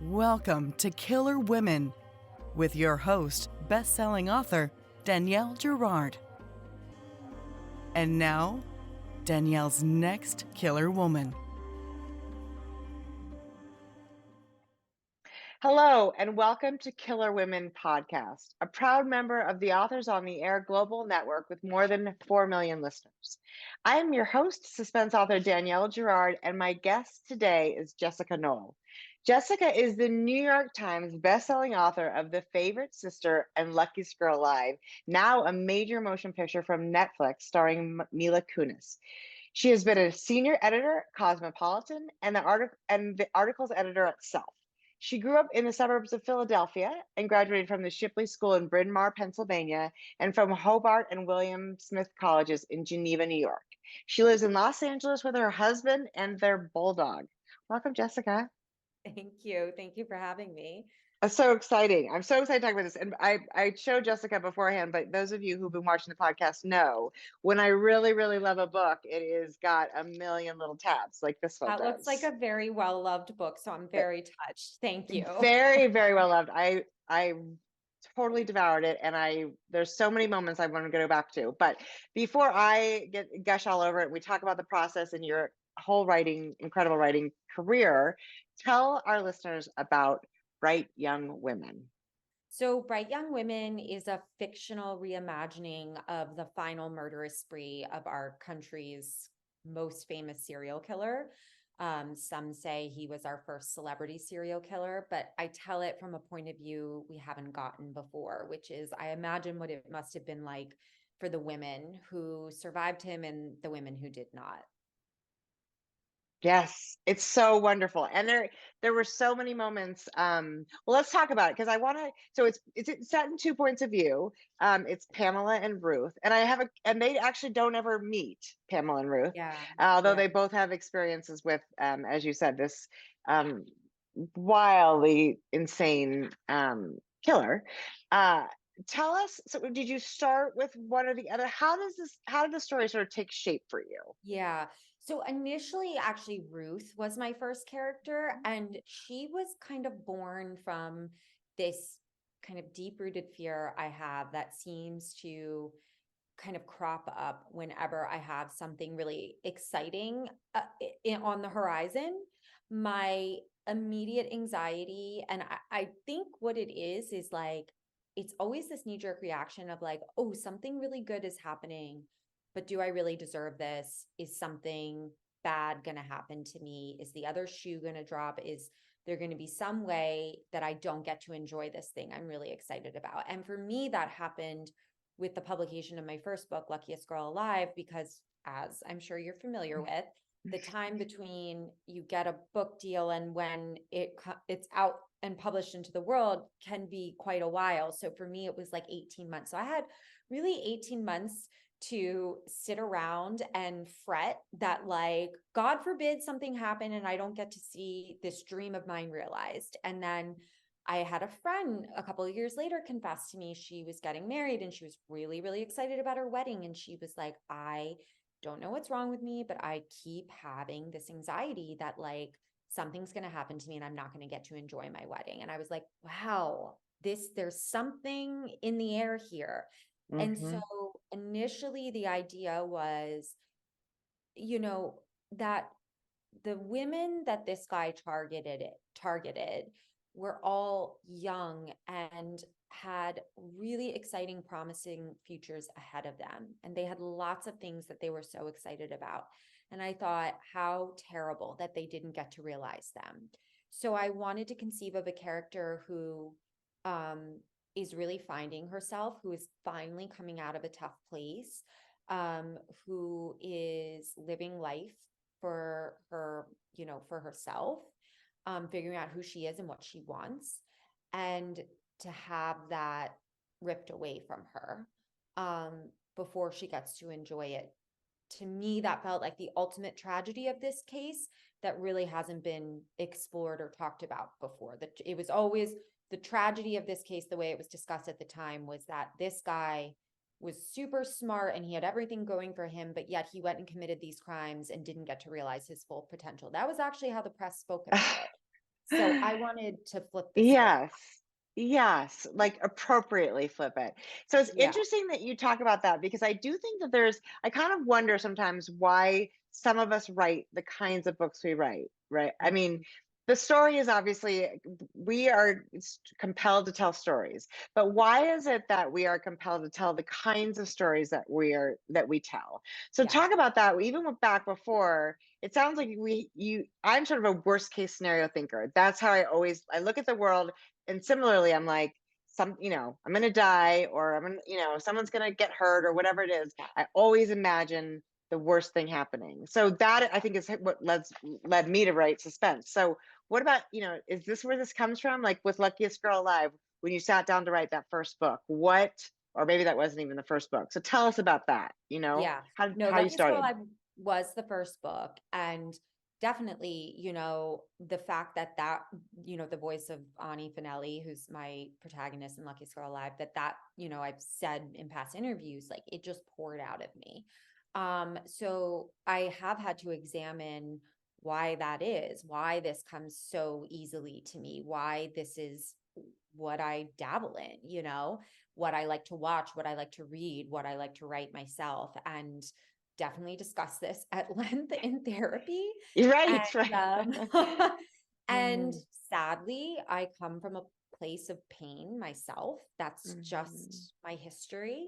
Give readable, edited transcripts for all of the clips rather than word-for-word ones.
Welcome to Killer Women with your host, best-selling author Danielle Girard. And now, Danielle's next killer woman. Hello, and welcome to Killer Women Podcast, a proud member of the Authors on the Air Global Network with more than 4 million listeners. I am your host, suspense author Danielle Girard, and my guest today is Jessica Knoll. Jessica is the New York Times bestselling author of The Favorite Sister and Luckiest Girl Alive, now a major motion picture from Netflix starring Mila Kunis. She has been a senior editor at Cosmopolitan and the article's editor at Self. She grew up in the suburbs of Philadelphia and graduated from the Shipley School in Bryn Mawr, Pennsylvania, and from Hobart and William Smith Colleges in Geneva, New York. She lives in Los Angeles with her husband and their bulldog. Welcome, Jessica. Thank you. Thank you for having me. It's so exciting. I'm so excited to talk about this. And I showed Jessica beforehand, but those of you who've been watching the podcast know when I really, really love a book, it is got a million little tabs like this one That does. looks like a very well-loved book, so I'm very touched. Thank you. Very, very well loved. I totally devoured it, and there's so many moments I want to go back to. But before I gush all over it, we talk about the process and your whole incredible writing career. Tell our listeners about Bright Young Women. So Bright Young Women is a fictional reimagining of the final murderous spree of our country's most famous serial killer. Some say he was our first celebrity serial killer, but I tell it from a point of view we haven't gotten before, which is I imagine what it must have been like for the women who survived him and the women who did not. Yes, it's so wonderful. And there were so many moments. Well, let's talk about it because I want to. So it's set in 2 points of view. It's Pamela and Ruth, and they actually don't ever meet, Pamela and Ruth. Yeah. Although Yeah. they both have experiences with, as you said, this wildly insane killer. Tell us. So, did you start with one or the other? How did the story sort of take shape for you? Yeah. So initially, actually, Ruth was my first character, and she was kind of born from this kind of deep-rooted fear I have that seems to kind of crop up whenever I have something really exciting on the horizon. My immediate anxiety, and I think what it is like, it's always this knee-jerk reaction of like, oh, something really good is happening, but do I really deserve this? Is something bad going to happen to me? Is the other shoe going to drop? Is there going to be some way that I don't get to enjoy this thing I'm really excited about? And for me, that happened with the publication of my first book, Luckiest Girl Alive, because as I'm sure you're familiar with, the time between you get a book deal and when it's out and published into the world can be quite a while. So for me, it was like 18 months. So I had really 18 months to sit around and fret that, like, God forbid something happen and I don't get to see this dream of mine realized. And then I had a friend a couple of years later confess to me she was getting married and she was really, really excited about her wedding. And she was like, I don't know what's wrong with me, but I keep having this anxiety that like something's going to happen to me and I'm not going to get to enjoy my wedding. And I was like, wow, there's something in the air here. And so initially the idea was, that the women that this guy targeted were all young and had really exciting, promising futures ahead of them. And they had lots of things that they were so excited about. And I thought, how terrible that they didn't get to realize them. So I wanted to conceive of a character who is really finding herself, who is finally coming out of a tough place, who is living life for her, for herself, figuring out who she is and what she wants, and to have that ripped away from her before she gets to enjoy it. To me, that felt like the ultimate tragedy of this case that really hasn't been explored or talked about before. That it was always the tragedy of this case, the way it was discussed at the time, was that this guy was super smart and he had everything going for him, but yet he went and committed these crimes and didn't get to realize his full potential. That was actually how the press spoke about it. So I wanted to flip the script. Yes. Yes, like appropriately flip it. So it's Yeah. interesting that you talk about that because I do think that I kind of wonder sometimes why some of us write the kinds of books we write, right? I mean, Mhm. the story is obviously we are compelled to tell stories, but why is it that we are compelled to tell the kinds of stories that we tell? So Yeah. talk about that. Even with back before, it sounds like I'm sort of a worst case scenario thinker. That's how I look at the world. And similarly, I'm like, I'm going to die, or someone's going to get hurt or whatever it is. Yeah. I always imagine the worst thing happening. So that I think is what led me to write suspense. So what about, is this where this comes from? Like with Luckiest Girl Alive, when you sat down to write that first book, or maybe that wasn't even the first book. So tell us about that, Yeah. No, how you Luckiest Girl started. Alive was the first book. And definitely, the fact that the voice of Ani Finelli, who's my protagonist in Luckiest Girl Alive, I've said in past interviews, like it just poured out of me. So I have had to examine why that is, why this comes so easily to me, why this is what I dabble in, what I like to watch, what I like to read, what I like to write myself, and definitely discuss this at length in therapy. Right, And right. and Mm, sadly, I come from a place of pain myself. That's mhm. just my history,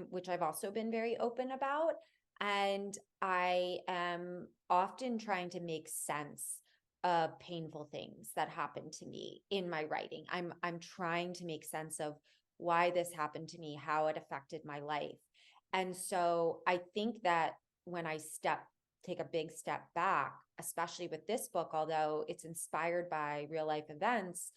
which I've also been very open about. And I am often trying to make sense of painful things that happened to me in my writing. I'm trying to make sense of why this happened to me, how it affected my life. And so I think that when I take a big step back, especially with this book, although it's inspired by real life events,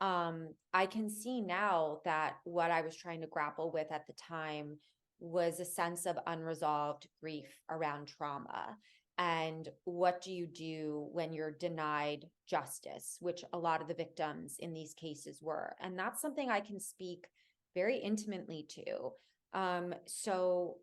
I can see now that what I was trying to grapple with at the time was a sense of unresolved grief around trauma. And what do you do when you're denied justice, which a lot of the victims in these cases were? And that's something I can speak very intimately to. So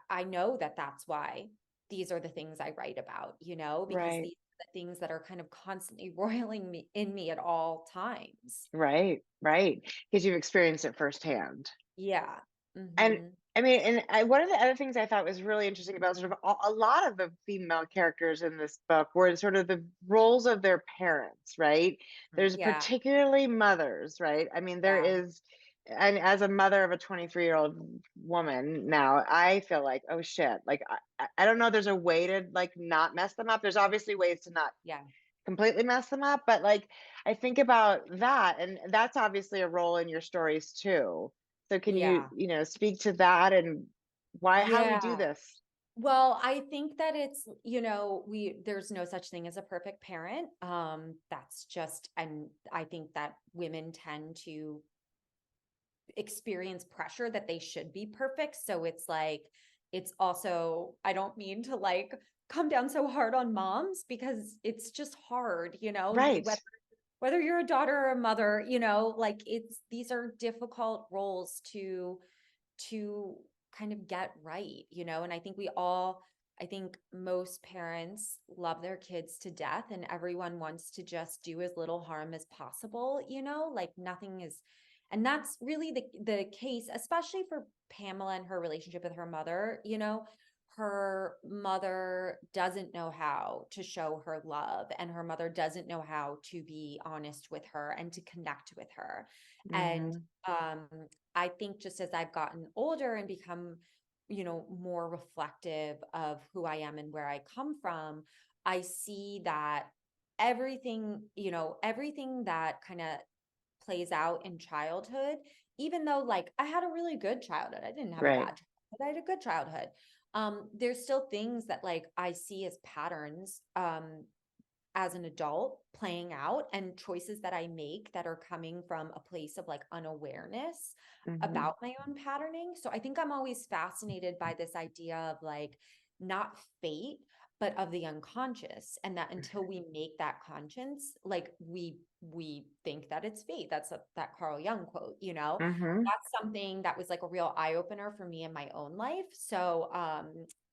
I know that that's why these are the things I write about, because Right. these are the things that are kind of constantly roiling me in me at all times. Right, right. Because you've experienced it firsthand. Yeah. And Hmm. I mean, one of the other things I thought was really interesting about sort of a lot of the female characters in this book were sort of the roles of their parents, right? There's Yeah. particularly mothers, right? I mean, there Yeah. is, and as a mother of a 23-year-old woman now, I feel like, oh shit, like I don't know, there's a way to like not mess them up. There's obviously ways to not Yeah. completely mess them up, but like I think about that, and that's obviously a role in your stories too. So can you Yeah. speak to that and how do we do Yeah. this? Well, I think that there's no such thing as a perfect parent. That's just, and I think that women tend to experience pressure that they should be perfect. So it's like, it's also, I don't mean to like come down so hard on moms because it's just hard, Right, whether you're a daughter or a mother, like these are difficult roles to kind of get right, and I think most parents love their kids to death and everyone wants to just do as little harm as possible, like nothing is, and that's really the case, especially for Pamela and her relationship with her mother. Her mother doesn't know how to show her love, and her mother doesn't know how to be honest with her and to connect with her. And hmm, um, I think just as I've gotten older and become, more reflective of who I am and where I come from, I see that everything that kind of plays out in childhood, even though like I had a really good childhood. I didn't have a right, bad childhood. I had a good childhood. There's still things that like I see as patterns as an adult playing out, and choices that I make that are coming from a place of like unawareness hmm, about my own patterning. So I think I'm always fascinated by this idea of like not fate, but of the unconscious, and that until we make that conscience, like we think that it's fate. That's that Carl Jung quote, hmm, that's something that was like a real eye opener for me in my own life. So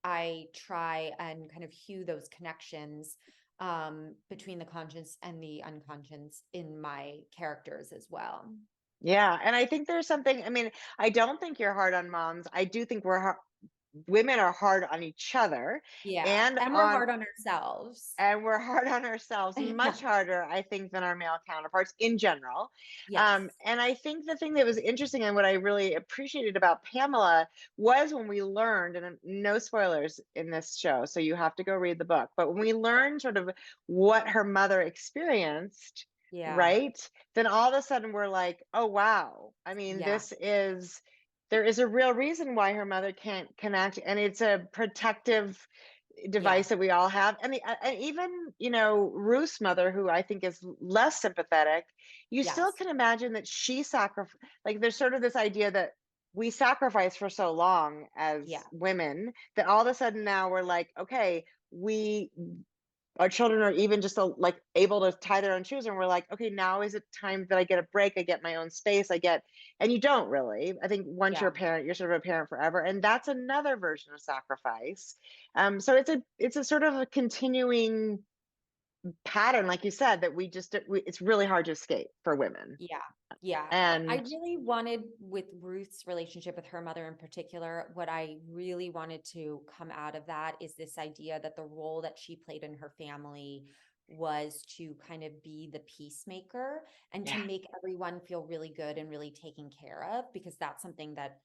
I try and kind of hew those connections between the conscious and the unconscious in my characters as well. Yeah. And I think there's something, I mean, I don't think you're hard on moms. I do think women are hard on each other Yeah. and And we're hard on ourselves. we're hard on ourselves, much harder, I think, than our male counterparts in general. Yes. And I think the thing that was interesting and what I really appreciated about Pamela was when we learned, and no spoilers in this show, so you have to go read the book, but when we learned sort of what her mother experienced, Yeah. right? Then all of a sudden we're like, oh, wow. I mean, Yeah. there is a real reason why her mother can't connect, and it's a protective Yeah. device that we all have. And even, Ruth's mother, who I think is less sympathetic, you still Yes. can imagine that she sacrificed. Like, there's sort of this idea that we sacrifice for so long as Yeah. women that all of a sudden now we're like, okay, we our children are even just like able to tie their own shoes, and we're like, okay, now is it time that I get a break, I get my own space, and you don't really. I think once you're Yeah. a parent, you're sort of a parent forever, and that's another version of sacrifice. So it's a sort of a continuing pattern, like you said, that it's really hard to escape for women. Yeah. Yeah. I And really wanted, with Ruth's relationship with her mother in particular, what I really wanted to come out of that is this idea that the role that she played in her family was to kind of be the peacemaker and to yeah, make everyone feel really good and really taken care of, because that's something that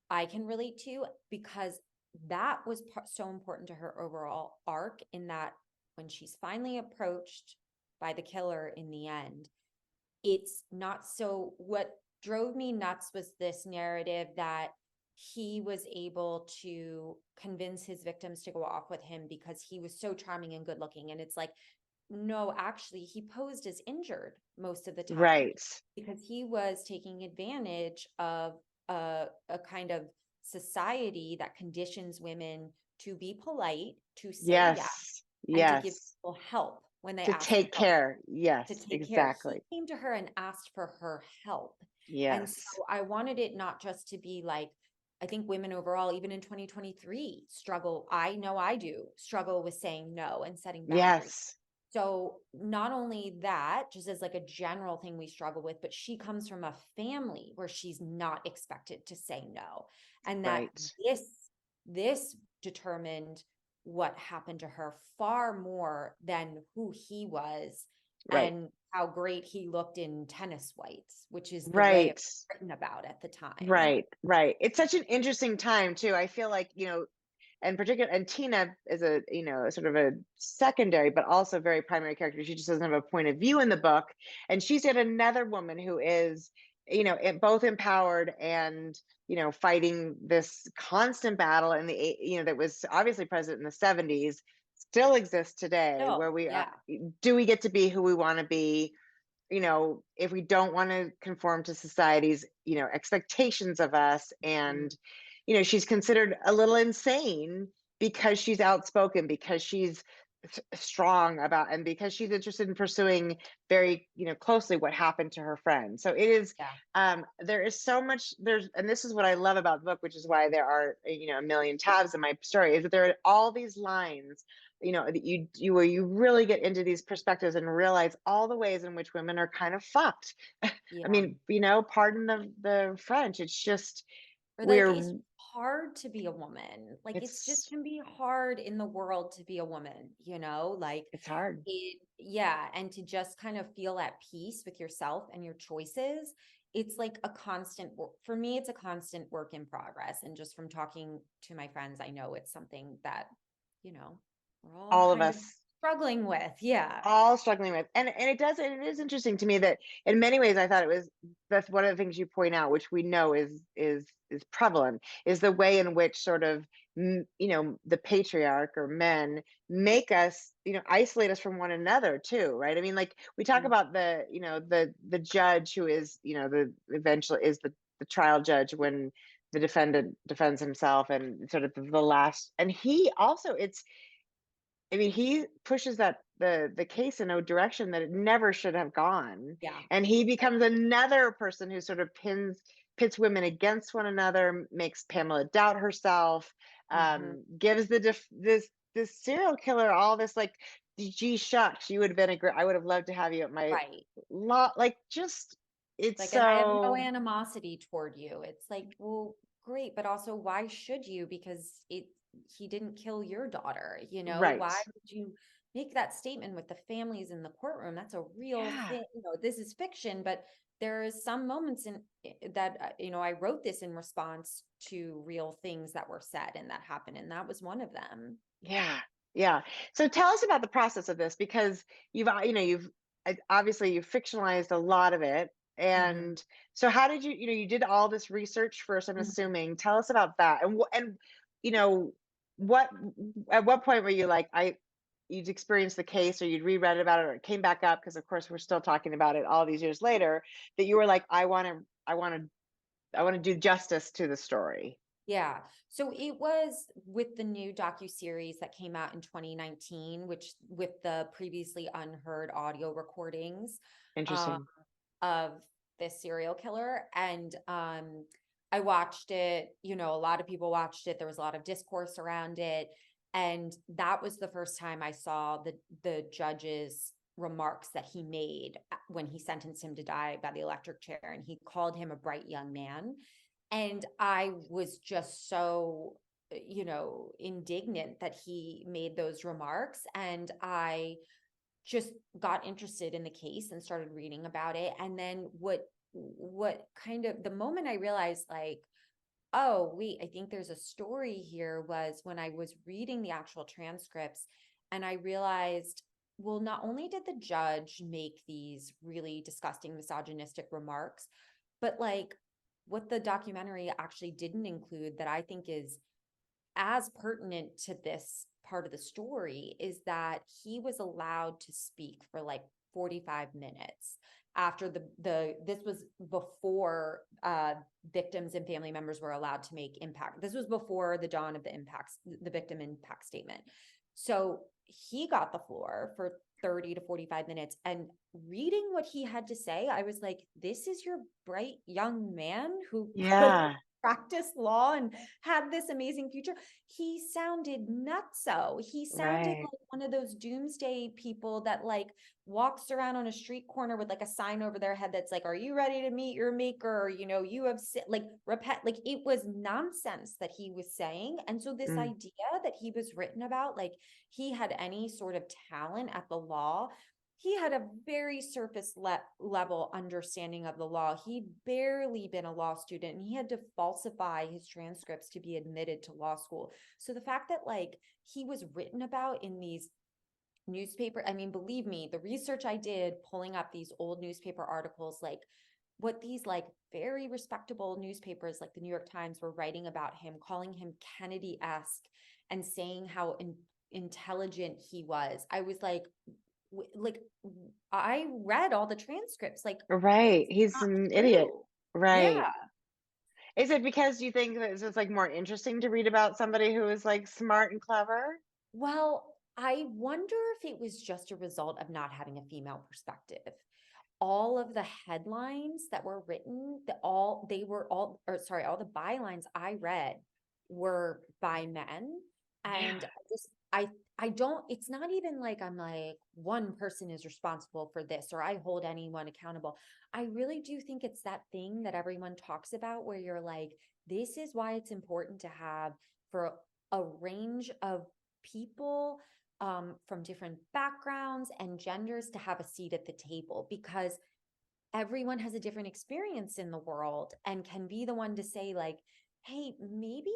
I can relate to, because that was so important to her overall arc, in that when she's finally approached by the killer in the end, it's not so. What drove me nuts was this narrative that he was able to convince his victims to go off with him because he was so charming and good looking. And it's like, no, actually, he posed as injured most of the time right. because he was taking advantage of a kind of society that conditions women to be polite, to say yes, Yes, and to give yes. people help when they To ask for take help, care. to Yes, take care. He exactly. came to her and asked for her help. And so Yes, I wanted it not just to be like, I think women overall, even in 2023, struggle. I know I do struggle with saying no and setting boundaries. yes, So not only that, just as like a general thing we struggle with, but she comes from a family where she's not expected to say no. And that right, this determined what happened to her far more than who he was right. and how great he looked in tennis whites, which is the way it Right. was written about at the time. Right. Right. It's such an interesting time too. I feel like, and Tina is sort of a secondary, but also very primary character. She just doesn't have a point of view in the book. And she's yet another woman who is, both empowered and, fighting this constant battle that was obviously present in the 70s, still exists today, So, where yeah. do we get to be who we want to be? If we don't want to conform to society's, expectations of us. Mm, And, she's considered a little insane because she's outspoken, because she's strong about, and because she's interested in pursuing very, closely what happened to her friend. So it is, yeah. there is so much, and this is what I love about the book, which is why there are, a million tabs in my story, is that there are all these lines, that you where you really get into these perspectives and realize all the ways in which women are kind of fucked. I Yeah. mean, pardon the French. It's just Or like, it's we're hard to be a woman. Like, it's just it's can be hard in the world to be a woman, like it's hard. yeah. And to just kind of feel at peace with yourself and your choices. It's like a constant work. For me, it's a constant work in progress. And just from talking to my friends, I know it's something that, we're all All of kind of us struggling with. Yeah. all struggling with. And it is interesting to me that in many ways I thought that's one of the things you point out, which we know is prevalent, is the way in which sort of the patriarch or men make us, isolate us from one another too, right? I mean, like, we talk Mm, about the judge who is, the eventually is the trial judge when the defendant defends himself, and sort of the last, and he also, I mean, he pushes the case in a direction that it never should have gone. yeah. And he becomes another person who sort of pits women against one another, makes Pamela doubt herself, Hmm. gives this serial killer all this, like, gee shucks, you would have been a great, I would have loved to have you at my Right. lot. Like, just, it's Like, and I have no so animosity toward you. It's like, well, great, but also why should you? Because he didn't kill your daughter, you know? right. Why would you make that statement with the families in the courtroom? That's a real Yeah. thing. You know, this is fiction, but there is some moments in that, you know, I wrote this in response to real things that were said and that happened, and that was one of them. Yeah. Yeah. So tell us about the process of this, because you've obviously you've fictionalized a lot of it. Mhm. And so how did you did all this research first, I'm Mhm. assuming. Tell us about that. And you know, what at what point were you like, you'd experienced the case, or you'd reread about it, or it came back up, because of course we're still talking about it all these years later, that you were like, I want to do justice to the story. Yeah. So it was with the new docu-series that came out in 2019, which with the previously unheard audio recordings um, Interesting. of this serial killer. And I watched it, you know, a lot of people watched it. There was a lot of discourse around it. And that was the first time I saw the judge's remarks that he made when he sentenced him to die by the electric chair. And he called him a bright young man. And I was just so, you know, indignant that he made those remarks. And I just got interested in the case and started reading about it. And then what kind of the moment I realized, like, oh, wait, I think there's a story here, was when I was reading the actual transcripts and I realized, well, not only did the judge make these really disgusting misogynistic remarks, but like what the documentary actually didn't include that I think is as pertinent to this part of the story is that he was allowed to speak for like 45 minutes after the this was before victims and family members were allowed to make impact. This was before the dawn of the impacts, the victim impact statement. So he got the floor for 30 to 45 minutes, and reading what he had to say, I was like, this is your bright young man who could Yeah. practice law and had this amazing future. He sounded nutso. He sounded Right. like one of those doomsday people that like walks around on a street corner with like a sign over their head that's like, are you ready to meet your maker? You know, you have like repent, like it was nonsense that he was saying. And so this Mm. idea that he was written about, like he had any sort of talent at the law, he had a very surface level understanding of the law. He'd barely been a law student and he had to falsify his transcripts to be admitted to law school. So the fact that like he was written about in these newspaper, I mean, believe me, the research I did pulling up these old newspaper articles, like what these like very respectable newspapers like the New York Times were writing about him, calling him Kennedy-esque and saying how intelligent he was. I was like I read all the transcripts. Like, Right. it's He's not an idiot. true. Right. Yeah. Is it because you think that it's just like more interesting to read about somebody who is like smart and clever? Well, I wonder if it was just a result of not having a female perspective. All of the headlines that were written, all the bylines I read were by men. Yeah. And I don't, it's not even like I'm like, one person is responsible for this or I hold anyone accountable. I really do think it's that thing that everyone talks about where you're like, this is why it's important to have for a range of people from different backgrounds and genders to have a seat at the table, because everyone has a different experience in the world and can be the one to say like, hey, maybe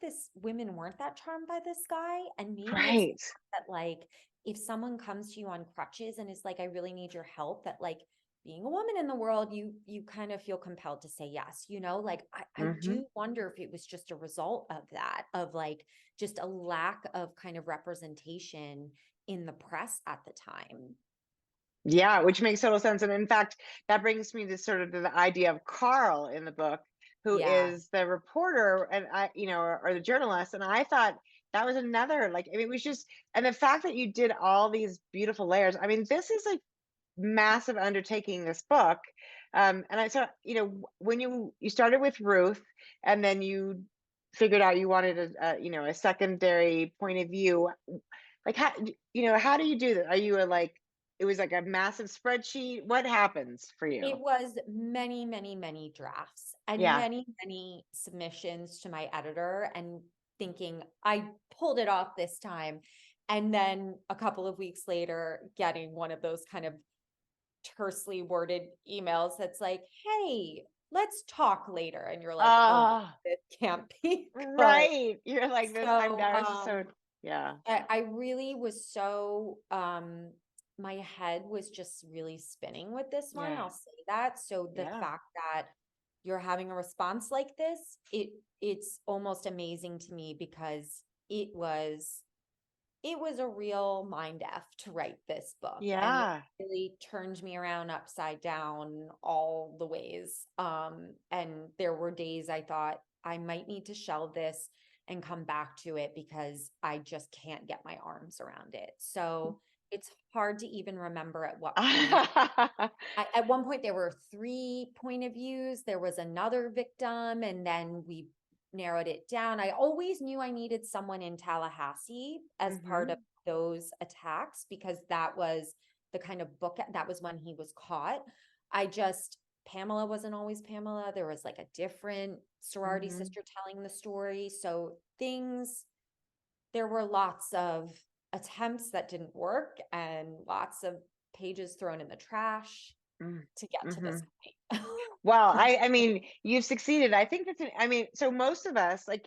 this women weren't that charmed by this guy, and maybe it's Right. that like if someone comes to you on crutches and is like, I really need your help, that like being a woman in the world, you kind of feel compelled to say yes, you know, like I Hmm. do wonder if it was just a result of that, of like just a lack of kind of representation in the press at the time. Yeah, which makes total sense. And in fact, that brings me to sort of the idea of Carl in the book, who Yeah. is the reporter, and or the journalist. And I thought that was another, like, I mean, it was just, and the fact that you did all these beautiful layers. I mean, this is a massive undertaking, this book. And I saw, when you started with Ruth, and then you figured out you wanted a secondary point of view. Like how do you do that? Are you it was like a massive spreadsheet? What happens for It you? was many, many, many drafts and Yeah. many, many submissions to my editor and thinking I pulled it off this time. And then a couple of weeks later, getting one of those kind of tersely worded emails that's like, hey, let's talk later. And you're like, oh, Ah, this can't be good. right. You're like this. So I was so yeah. I really was so my head was just really spinning with this one. Yeah. I'll say that. So the Yeah. fact that you're having a response like this, it's almost amazing to me because it was a real mind F to write this book, and it Yeah. really turned me around upside down all the ways. And there were days I thought I might need to shelve this and come back to it because I just can't get my arms around it. So it's hard to even remember at what point. At one point, there were 3 point of views. There was another victim, and then we narrowed it down. I always knew I needed someone in Tallahassee as part of Hmm. those attacks because that was the kind of book that was when he was caught. I just, Pamela wasn't always Pamela. There was like a different sorority Hmm. sister telling the story. So there were lots of attempts that didn't work and lots of pages thrown in the trash to get to Hmm. this point. Well, I mean, you've succeeded. I think I mean, so most of us, I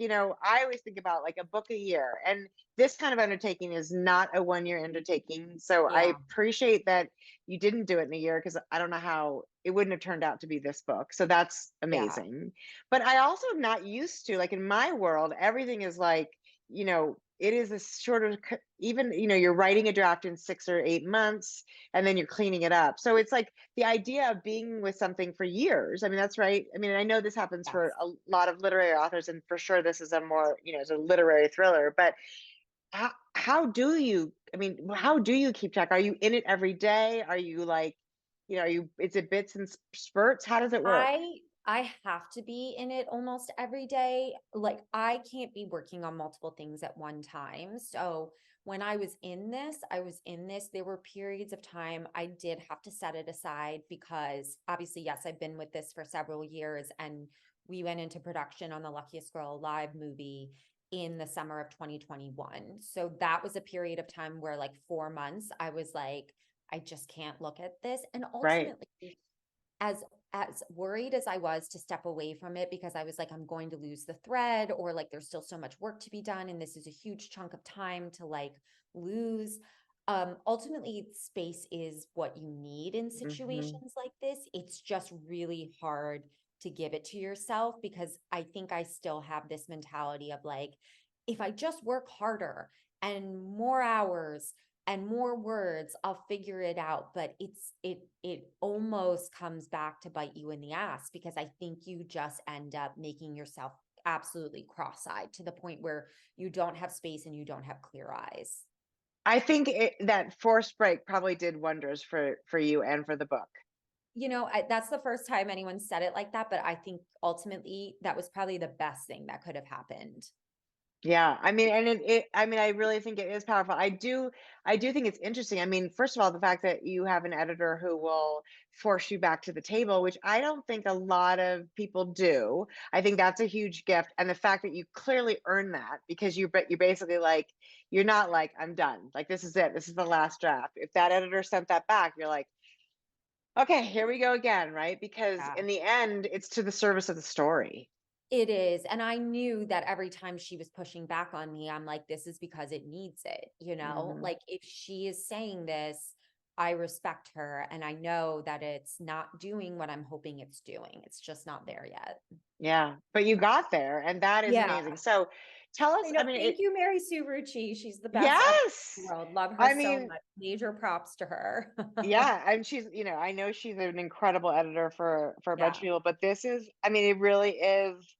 always think about like a book a year, and this kind of undertaking is not a 1 year undertaking. So I Yeah, appreciate that you didn't do it in a year because I don't know how it wouldn't have turned out to be this book. So that's yeah. amazing. But I also am not used to, like in my world, everything is like, it is a sort of even, you're writing a draft in 6 or 8 months and then you're cleaning it up. So it's like the idea of being with something for years. I mean, that's right. I mean, I know this happens for Yes. a lot of literary authors, and for sure this is a more, it's a literary thriller. But how do you? I mean, how do you keep track? Are you in it every day? Are you like, are you? Is it bits and spurts? How does it work? I have to be in it almost every day. Like I can't be working on multiple things at one time. So when I was in this. There were periods of time I did have to set it aside because obviously, yes, I've been with this for several years and we went into production on the Luckiest Girl Alive movie in the summer of 2021. So that was a period of time where like 4 months I was like, I just can't look at this. And Right. ultimately, as worried as I was to step away from it because I was like, I'm going to lose the thread, or like there's still so much work to be done and this is a huge chunk of time to like lose. Ultimately, space is what you need in Hmm. situations like this. It's just really hard to give it to yourself because I think I still have this mentality of like, if I just work harder and more hours and more words, I'll figure it out. But it almost comes back to bite you in the ass because I think you just end up making yourself absolutely cross-eyed to the point where you don't have space and you don't have clear eyes. I think that forced break probably did wonders for you and for the book. That's the first time anyone said it like that, but I think ultimately that was probably the best thing that could have happened. Yeah, I mean, and I mean, I really think it is powerful. I do think it's interesting. I mean, first of all, the fact that you have an editor who will force you back to the table, which I don't think a lot of people do. I think that's a huge gift, and the fact that you clearly earn that because you're basically like, you're not like, I'm done. Like, this is it. This is the last draft. If that editor sent that back, you're like, okay, here we go again, right? Because Yeah. in the end, it's to the service of the story. It is. And I knew that every time she was pushing back on me, I'm like, this is because it needs it. Hmm. Like if she is saying this, I respect her and I know that it's not doing what I'm hoping it's doing. It's just not there yet. Yeah, but you got there, and that is Yeah. amazing. So tell us, I I know. mean, Thank you, Mary Sue Rucci. She's the best editor in the yes. world. Love her I so mean, much. Major props to her. yeah, and I know she's an incredible editor for a bunch of Yeah. people, but this is, I mean, it really is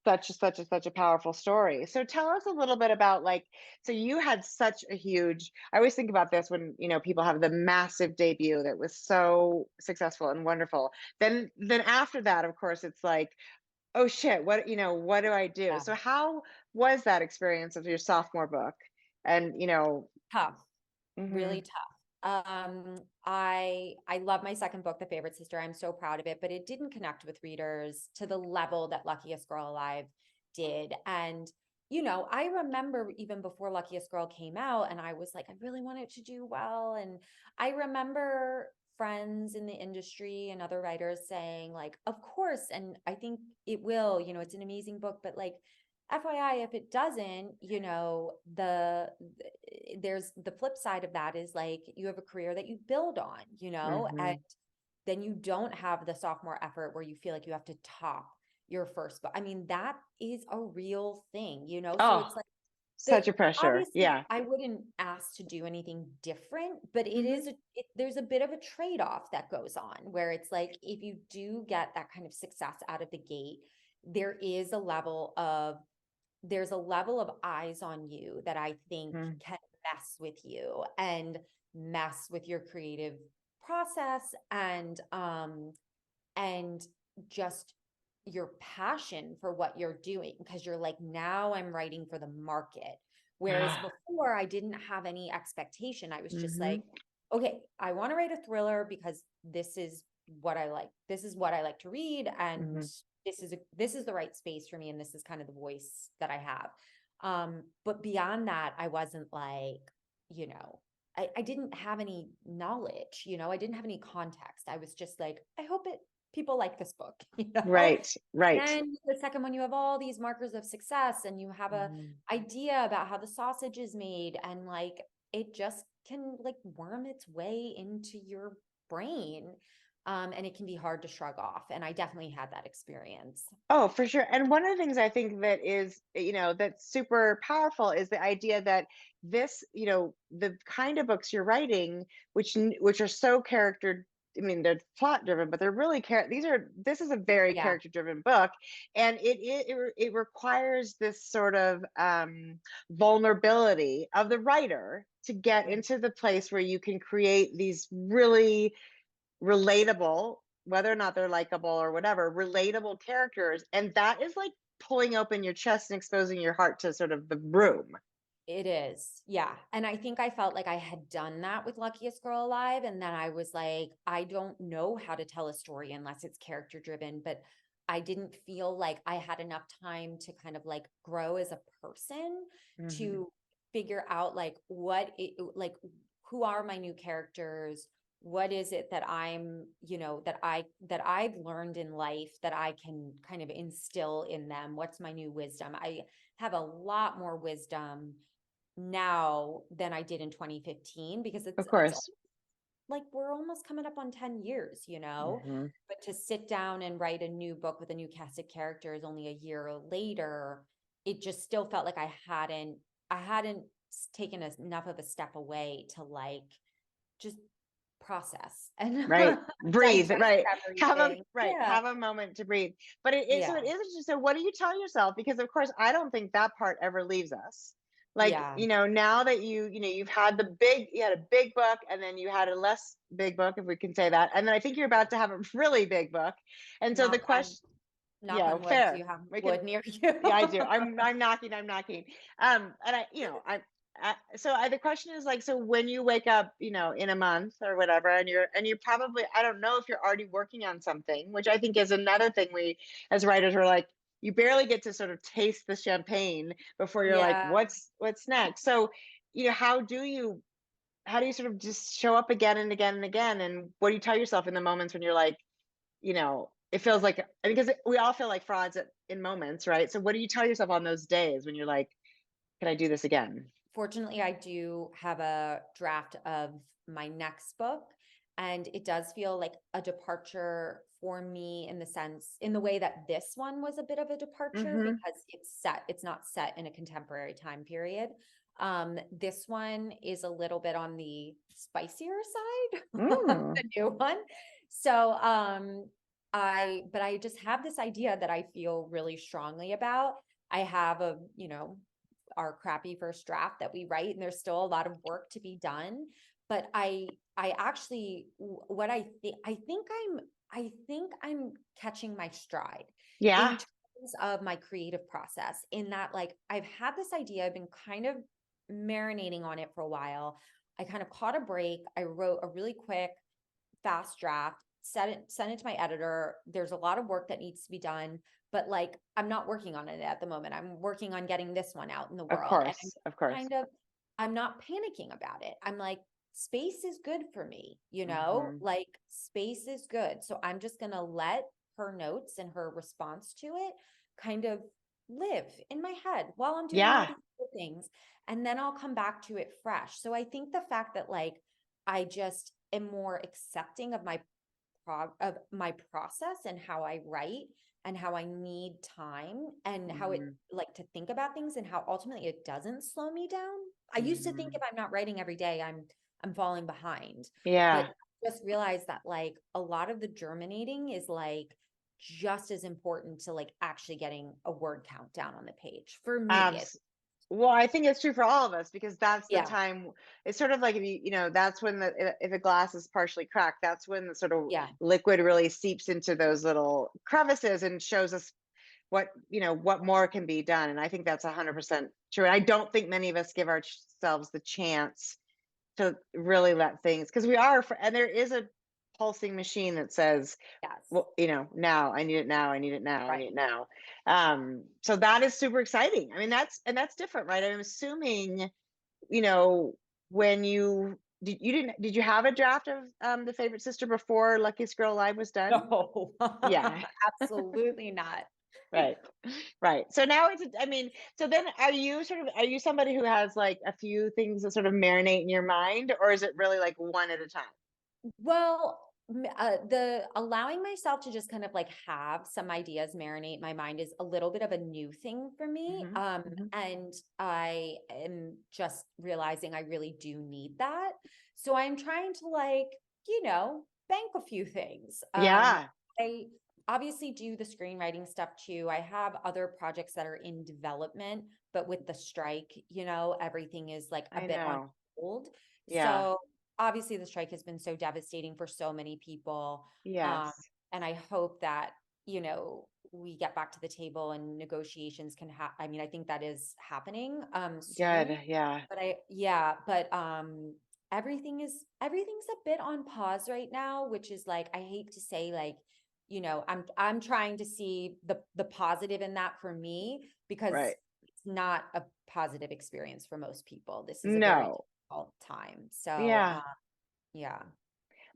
such a powerful story. So tell us a little bit about like, so you had such a huge, I always think about this when, people have the massive debut that was so successful and wonderful. Then after that, of course, it's like, oh shit, what do I do? Yeah. So how was that experience of your sophomore book? And, Tough, Mm-hmm. really tough. I love my second book, The Favorite Sister. I'm so proud of it, but it didn't connect with readers to the level that Luckiest Girl Alive did. And I remember even before Luckiest Girl came out, and I was like, I really want it to do well. And I remember friends in the industry and other writers saying, like, of course, and I think it will, it's an amazing book, but like, FYI, if it doesn't, there's the flip side of that is like you have a career that you build on, and then you don't have the sophomore effort where you feel like you have to top your first book. I mean, that is a real thing, so Oh, it's like such a pressure. obviously Yeah. I wouldn't ask to do anything different, but Mm-hmm. there's a bit of a trade-off that goes on where it's like if you do get that kind of success out of the gate, there is a level of there's a level of eyes on you that I think can mess with you and mess with your creative process and just your passion for what you're doing, because you're like, now I'm writing for the market. Whereas before I didn't have any expectation. I was just Mm-hmm. like, okay, I want to write a thriller because this is what I like. This is what I like to read. And Mm-hmm. this is the right space for me. And this is kind of the voice that I have. But beyond that, I wasn't like, I didn't have any knowledge, I didn't have any context. I was just like, I hope people like this book, Right. Right. Then the second one, you have all these markers of success and you have a Mm-hmm. idea about how the sausage is made, and like it just can like worm its way into your brain. And it can be hard to shrug off. And I definitely had that experience. Oh, for sure. And one of the things I think that is, that's super powerful is the idea that this, the kind of books you're writing, which are so character, I mean, they're plot driven, but they're really this is a very Yeah. character driven book. And it requires this sort of vulnerability of the writer to get into the place where you can create these really relatable, whether or not they're likable or whatever, relatable characters. And that is like pulling open your chest and exposing your heart to sort of the room. It is. Yeah. And I think I felt like I had done that with Luckiest Girl Alive. And then I was like, I don't know how to tell a story unless it's character driven, but I didn't feel like I had enough time to kind of like grow as a person Mm-hmm. to figure out like who are my new characters? What is it that that I've learned in life that I can kind of instill in them? What's my new wisdom? I have a lot more wisdom now than I did in 2015, because Of it's course. like we're almost coming up on 10 years, Mm-hmm. but to sit down and write a new book with a new cast of characters only a year later, it just still felt like I hadn't taken enough of a step away to like just process and Right. Breathe. digest Right. everything. Yeah. Have a moment to breathe. But so Yeah. it is interesting. So what do you tell yourself? Because of course I don't think that part ever leaves us. Like, Yeah. now that you've had you had a big book, and then you had a less big book, if we can say that. And then I think you're about to have a really big book. And so the I'm question, knock on wood. Do fair. you have We can, wood near you? yeah, I do. I'm knocking. I'm knocking. And the question is like, so when you wake up, in a month or whatever, and you're probably, I don't know if you're already working on something, which I think is another thing we as writers are like, you barely get to sort of taste the champagne before you're like, Yeah. what's next? So, how do you sort of just show up again and again and again? And what do you tell yourself in the moments when you're like, it feels like, because we all feel like frauds in moments, right? So what do you tell yourself on those days when you're like, can I do this again? Fortunately, I do have a draft of my next book, and it does feel like a departure for me in the way that this one was a bit of a departure, Mm-hmm. because it's not set in a contemporary time period. This one is a little bit on the spicier side, Mm. the new one. So, but I just have this idea that I feel really strongly about. I have our crappy first draft that we write, and there's still a lot of work to be done. But I actually, what I think I'm catching my stride in Yeah. terms of my creative process, in that like I've had this idea, I've been kind of marinating on it for a while. I kind of caught a break. I wrote a really quick, fast draft, sent it to my editor. There's a lot of work that needs to be done, but like, I'm not working on it at the moment. I'm working on getting this one out in the Of world. And course, of course. I'm not panicking about it. I'm like, space is good for me, like space is good. So I'm just going to let her notes and her response to it kind of live in my head while I'm doing all Yeah. these other things. And then I'll come back to it fresh. So I think the fact that like, I just am more accepting of my process and how I write and how I need time and how it like to think about things and how ultimately it doesn't slow me down. I used to think if I'm not writing every day, I'm falling behind. Yeah. But just realize that like a lot of the germinating is like just as important to like actually getting a word count down on the page. For me, Well, I think it's true for all of us because that's the yeah, time. It's sort of like if that's when if a glass is partially cracked, that's when the sort of yeah. liquid really seeps into those little crevices and shows us what more can be done. And I think that's 100% true. And I don't think many of us give ourselves the chance to really let things, because we are, and there is a pulsing machine that says, Yes. well, now I need it now, I need it now, I Right. need it now. So that is super exciting. I mean, that's different, right? I'm assuming, when did you have a draft of the Favorite Sister before Luckiest Girl Live was done? No, Yeah. absolutely not. Right. Right. So now I mean, so then are you somebody who has like a few things that sort of marinate in your mind, or is it really like one at a time? Well, the allowing myself to just kind of like have some ideas marinate my mind is a little bit of a new thing for me. Hmm. Hmm. And I am just realizing I really do need that. So I'm trying to like, bank a few things. Yeah. I obviously do the screenwriting stuff too. I have other projects that are in development, but with the strike, everything is like a I bit on know. hold. Yeah. So obviously the strike has been so devastating for so many people. Yes. And I hope that, we get back to the table and negotiations can I mean, I think that is happening soon. Good. Yeah. But everything's a bit on pause right now, which is like, I hate to say like, I'm trying to see the positive in that for me, because Right. it's not a positive experience for most people. This is a very No. difficult time. So, Yeah. yeah.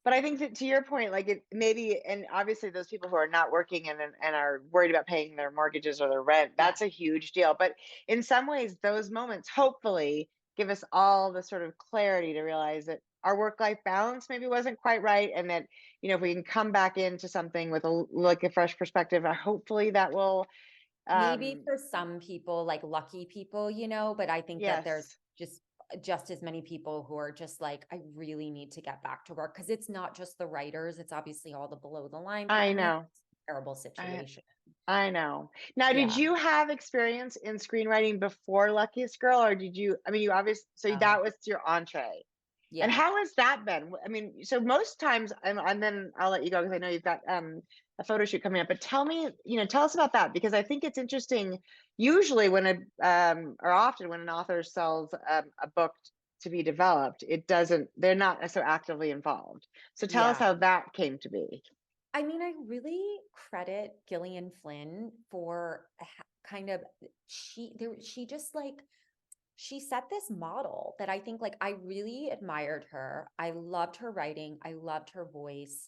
But I think that to your point, like it maybe, and obviously those people who are not working and are worried about paying their mortgages or their rent, Yeah. that's a huge deal. But in some ways, those moments hopefully give us all the sort of clarity to realize that our work-life balance maybe wasn't quite right, and that if we can come back into something with a fresh perspective, hopefully that will. Maybe um for some people, like lucky people, but I think that there's yes, just as many people who are just like, I really need to get back to work, because it's not just the writers, it's obviously all the below the line people. I I mean, know. it's a terrible I situation. I know. Now, did Yeah. you have experience in screenwriting before Luckiest Girl, or did you? I mean, you obviously, so Oh, that was your entree. And yeah. how has that been? I mean, so most times, and then I'll let you go because I know you've got a photo shoot coming up. But tell us about that, because I think it's interesting. Usually, or often when an author sells a book to be developed, they're not so actively involved. So tell us Yeah. how that came to be. I mean, I really credit Gillian Flynn for kind of she just like she set this model that I think like I really admired her. I loved her writing. I loved her voice.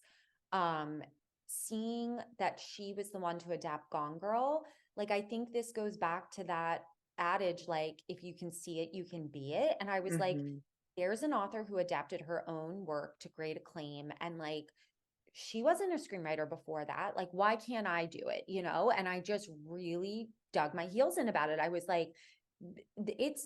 Um, Seeing that she was the one to adapt Gone Girl, like I think this goes back to that adage, like if you can see it, you can be it. And I was like, Hmm. there's an author who adapted her own work to great acclaim, and like she wasn't a screenwriter before that. Like, why can't I do it? And I just really dug my heels in about it. I was like, it's,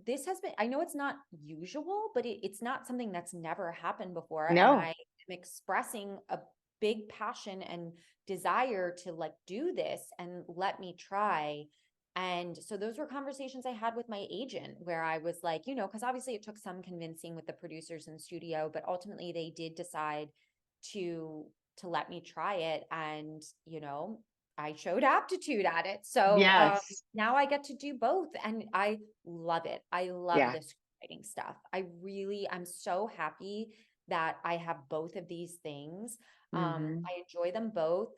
this has been, I know it's not usual, but it's not something that's never happened before. And I No. am expressing a big passion and desire to like do this and let me try. And so those were conversations I had with my agent where I was like, because obviously it took some convincing with the producers in studio, but ultimately they did decide to let me try it. And I showed aptitude at it. So Yes. now I get to do both, and I love it. I love Yeah. this writing stuff. I'm so happy that I have both of these things. Hmm. I enjoy them both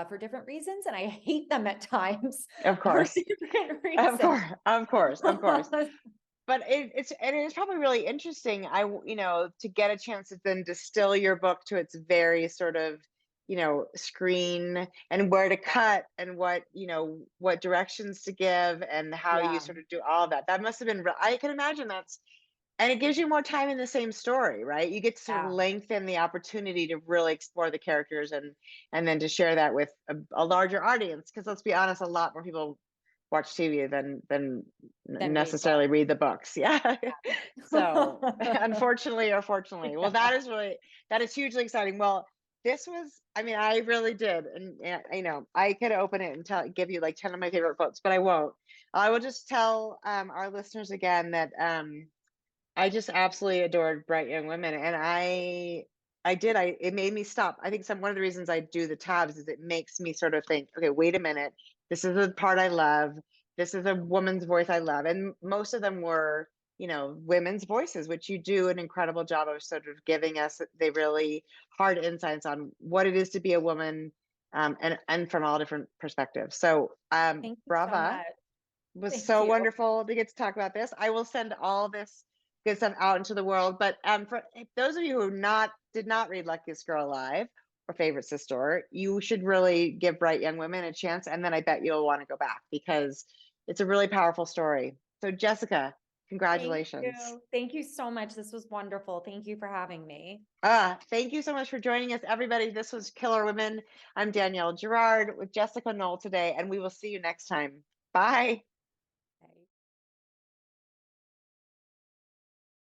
for different reasons, and I hate them at times Of for course. different Of reasons. course. Of course. Of course. But it's probably really interesting. To get a chance to then distill your book to its very sort of, screen, and where to cut, and what directions to give, and how you Yeah, sort of do all of that. That must have been, I can imagine and it gives you more time in the same story, right? You get to sort of yeah, lengthen the opportunity to really explore the characters, and then to share that with a larger audience. Because let's be honest, a lot more people watch TV than then read books. necessarily read the books. Yeah. So unfortunately or fortunately, well, Yeah. that is hugely exciting. Well, this was, I mean, I really did, and I could open it and give you like 10 of my favorite quotes, but I won't. I will just tell our listeners again that I just absolutely adored Bright Young Women, and it made me stop. I think one of the reasons I do the tabs is it makes me sort of think, okay, wait a minute, this is the part I love. This is a woman's voice I love, and most of them were, women's voices, which you do an incredible job of sort of giving us the really hard insights on what it is to be a woman, and from all different perspectives. So, Thank you so brava. much. It was Thank so you. wonderful to get to talk about this. I will send all this good stuff out into the world. But for those of you who did not read Luckiest Girl Alive or Favorite Sister, you should really give Bright Young Women a chance, and then I bet you'll want to go back, because it's a really powerful story. So, Jessica, Thank congratulations. you. Thank you so much. This was wonderful. Thank you for having me. Thank you so much for joining us, everybody. This was Killer Women. I'm Danielle Girard with Jessica Knoll today, and we will see you next time. Bye.